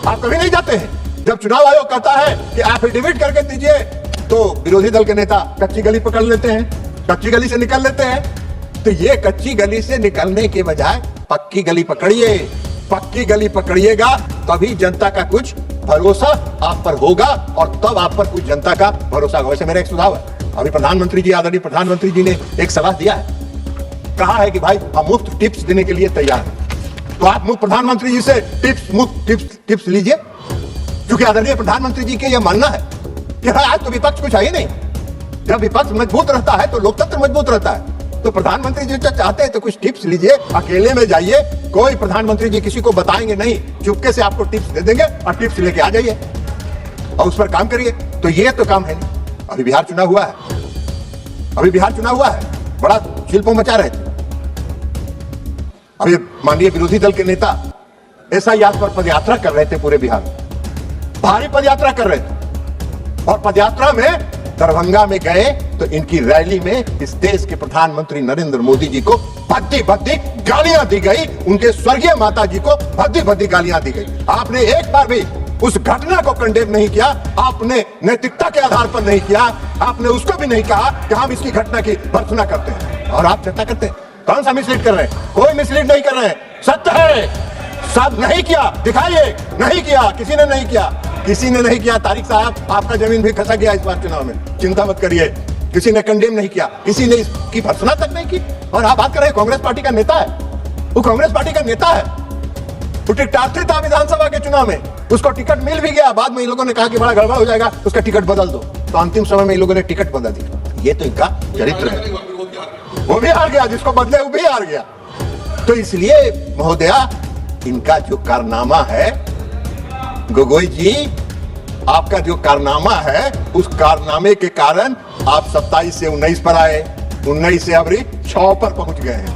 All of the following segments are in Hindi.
आप कभी नहीं जाते हैं। जब चुनाव आयोग कहता है कि एफिडेविट करके दीजिए, तो विरोधी दल के नेता कच्ची गली पकड़ लेते हैं, कच्ची गली से निकल लेते हैं। तो ये कच्ची गली से निकलने के बजाय पक्की गली पकड़िए, पक्की गली पकड़िएगा, तभी जनता का कुछ भरोसा आप पर होगा और तब आप पर कुछ जनता का भरोसा होगा। वैसे मेरा एक सुझाव है, अभी प्रधानमंत्री जी, आदरणीय प्रधानमंत्री जी ने एक सलाह दिया है, कहा है कि भाई हम मुफ्त टिप्स देने के लिए तैयार हैं। तो आप मुफ्त प्रधानमंत्री जी से मुफ्त टिप्स लीजिए, क्योंकि आदरणीय प्रधानमंत्री जी के यह मानना है कि आज तो विपक्ष कुछ है ही नहीं। जब विपक्ष मजबूत रहता है तो लोकतंत्र मजबूत रहता है। तो प्रधानमंत्री जी जो चाहते हैं तो कुछ टिप्स लीजिए, अकेले में जाइए, कोई प्रधानमंत्री जी किसी को बताएंगे नहीं, चुपके से आपको टिप्स दे देंगे और टिप्स लेके आ जाइए और उस पर काम करिए। तो ये तो काम है नहीं। अभी बिहार चुनाव हुआ है, अभी बिहार चुनाव हुआ है, बड़ा शिल्पों मचा रहे थे। अभी माननीय विरोधी दल के नेता एसआईआर पर पदयात्रा कर रहे थे, पूरे बिहार में भारी पदयात्रा कर रहे थे और पदयात्रा में दरभंगा में गए तो इनकी रैली में इस देश के प्रधानमंत्री नरेंद्र मोदी जी को भद्दी भद्दी गालियां दी गई, उनके स्वर्गीय माता जी को भद्दी भद्दी गालियां दी गई। आपने एक बार भी उस घटना को कंडेम नहीं किया, आपने नैतिकता के आधार पर नहीं किया, आपने उसको भी नहीं कहा कि हम इसकी घटना की भर्त्सना करते हैं और आप चर्चा करते हैं। कौन सा मिसलीड कर रहे हैं? कोई मिसलीड नहीं कर रहे हैं, सत्य है, सब नहीं किया, दिखाइए, नहीं किया, किसी ने नहीं किया, किसी ने नहीं किया। तारिक साहब, आपका जमीन भी खसा गया इस बार चुनाव में, चिंता मत करिए, किसी ने कंडेम नहीं किया, किसी ने इसकी भर्त्सना तक नहीं की। और आप बात कर रहे हैं कांग्रेस पार्टी का नेता है, वो कांग्रेस पार्टी का नेता है, वो टिकटार्थी था विधानसभा के चुनाव में, उसको टिकट मिल भी गया, बाद में इन लोगों ने कहा कि बड़ा गड़बड़ हो जाएगा, उसका टिकट बदल दो, तो अंतिम समय में इन लोगों ने टिकट बदल दिया। ये तो इनका चरित्र है, वो भी हार गया, जिसको बदले वो भी हार गया। तो इसलिए महोदया, इनका जो कारनामा है, गोगोई जी, आपका जो कारनामा है, उस कारनामे के कारण आप 27 से 19 पर आए, 19 से अभी 6 पर पहुंच गए हैं,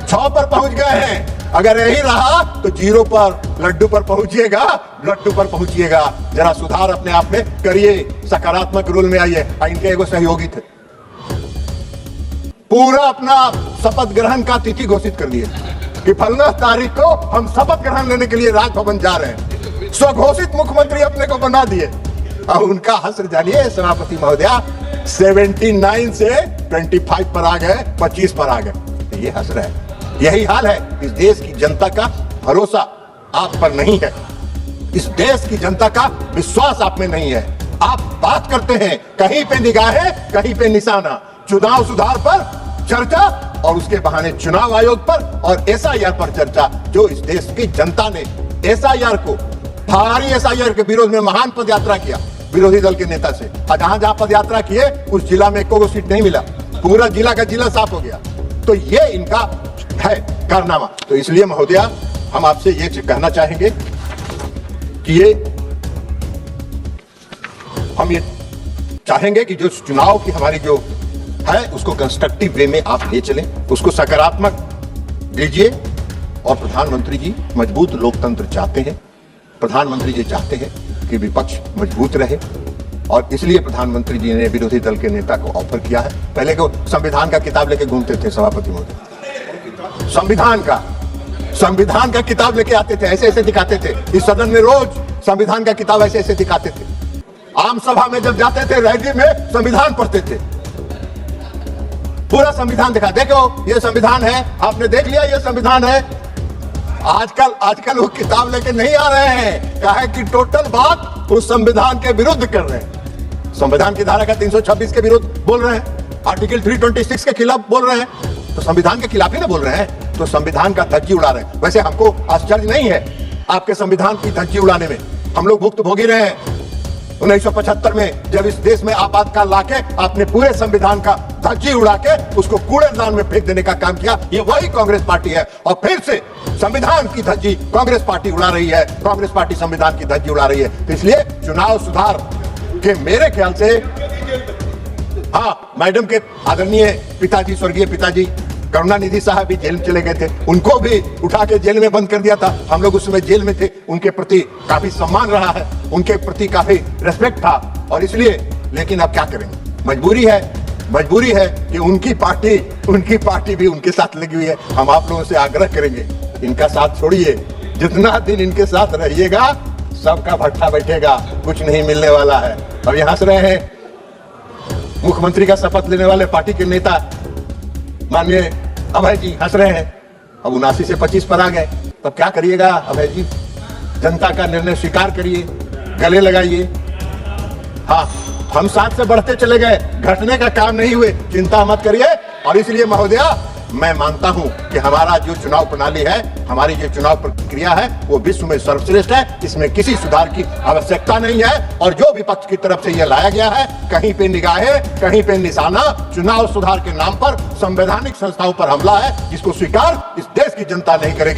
6 पर पहुंच गए हैं। अगर यही रहा तो 0 पर, लड्डू पर पहुंचिएगा, लड्डू पर पहुंचिएगा। जरा सुधार अपने आप में करिए, सकारात्मक रूल में आइए। इनके एगो सहयोगी थे, पूरा अपना शपथ ग्रहण का तिथि घोषित कर दिए कि फलना तारीख को हम शपथ ग्रहण लेने के लिए राजभवन जा रहे हैं, स्वघोषित मुख्यमंत्री अपने को बना दिए। और उनका हश्र जानिए सभापति महोदया, 79 से 25 पर आ गए, 25 पर आ गए। ये हश्र है, यही हाल है। इस देश की जनता का भरोसा आप पर नहीं है, इस देश की जनता का विश्वास आप में नहीं है। आप बात करते हैं, कहीं पे निगाहें, कहीं पे निशाना, चुनाव सुधार पर चर्चा और उसके बहाने चुनाव आयोग पर और एसआईआर पर चर्चा। जो इस देश की जनता ने एसआईआर को, भारी एसआईआर के विरोध में महान पदयात्रा किया विरोधी दल के नेता से, और जहां जहां पदयात्रा किए उस जिला में कोई सीट नहीं मिला, पूरा जिला का जिला साफ हो गया। तो ये इनका है कारनामा। तो इसलिए महोदया, हम आपसे ये कहना चाहेंगे कि हम ये चाहेंगे कि जो चुनाव की हमारी जो है उसको कंस्ट्रक्टिव वे में आप ले चलें, उसको सकारात्मक दीजिए। और प्रधानमंत्री जी मजबूत लोकतंत्र चाहते हैं, प्रधानमंत्री जी चाहते हैं कि विपक्ष मजबूत रहे, और इसलिए प्रधानमंत्री जी ने विरोधी दल के नेता को ऑफर किया है। पहले को संविधान का किताब लेके घूमते थे सभापति महोदय, संविधान का किताब लेके आते थे, ऐसे ऐसे दिखाते थे, इस सदन में रोज संविधान का किताब ऐसे ऐसे दिखाते थे। आम सभा में जब जाते थे, रैली में संविधान पढ़ते थे, पूरा संविधान दिखा, देखो ये संविधान है, आपने देख लिया ये संविधान है। आजकल वो किताब लेके नहीं आ रहे हैं, कहा है कि टोटल बात उस संविधान के विरुद्ध कर रहे हैं, संविधान की धारा का 326 के विरुद्ध बोल रहे हैं, आर्टिकल 326 के खिलाफ बोल रहे हैं, तो संविधान के खिलाफ ही ना बोल रहे हैं, तो संविधान का धज्जी उड़ा रहे हैं। वैसे हमको आश्चर्य नहीं है आपके संविधान की धज्जी उड़ाने में, हम लोग भुक्तभोगी रहे हैं। 1975 में जब इस देश में आपातकाल लाके आपने पूरे संविधान का धज्जी उड़ा के उसको कूड़ेदान में फेंक देने का काम किया, ये वही कांग्रेस पार्टी है। और फिर से संविधान की धज्जी कांग्रेस पार्टी उड़ा रही है, कांग्रेस पार्टी संविधान की धज्जी उड़ा रही है। तो इसलिए चुनाव सुधार के मेरे ख्याल से, हाँ, मैडम के आदरणीय पिताजी, स्वर्गीय पिताजी करुणानिधि साहब भी जेल में चले गए थे, उनको भी उठा के जेल में बंद कर दिया था। हम लोग उस समय जेल में थे, उनके प्रति काफी सम्मान रहा है, उनके प्रति काफी रेस्पेक्ट था, और इसलिए, लेकिन अब क्या करेंगे, मजबूरी है कि उनकी पार्टी भी उनके साथ लगी हुई है। हम आप लोगों से आग्रह करेंगे, इनका साथ छोड़िए, जितना दिन इनके साथ रहिएगा सबका भट्ठा बैठेगा, कुछ नहीं मिलने वाला है। अब ये हंस रहे हैं मुख्यमंत्री का शपथ लेने वाले पार्टी के नेता माननीय अभय जी, हंस रहे हैं। अब 79 से 25 पर आ गए, तब क्या करिएगा अभय जी? जनता का निर्णय स्वीकार करिए, गले लगाइए। हाँ, हम 7 से बढ़ते चले गए, घटने का काम नहीं हुए, चिंता मत करिए। और इसलिए महोदया, मैं मानता हूं कि हमारा जो चुनाव प्रणाली है, हमारी जो चुनाव प्रक्रिया है, वो विश्व में सर्वश्रेष्ठ है। इसमें किसी सुधार की आवश्यकता नहीं है। और जो विपक्ष की तरफ से यह लाया गया है, कहीं पे निगाहें, कहीं पे निशाना, चुनाव सुधार के नाम पर संवैधानिक संस्थाओं पर हमला है, जिसको स्वीकार इस देश की जनता नहीं करेगी।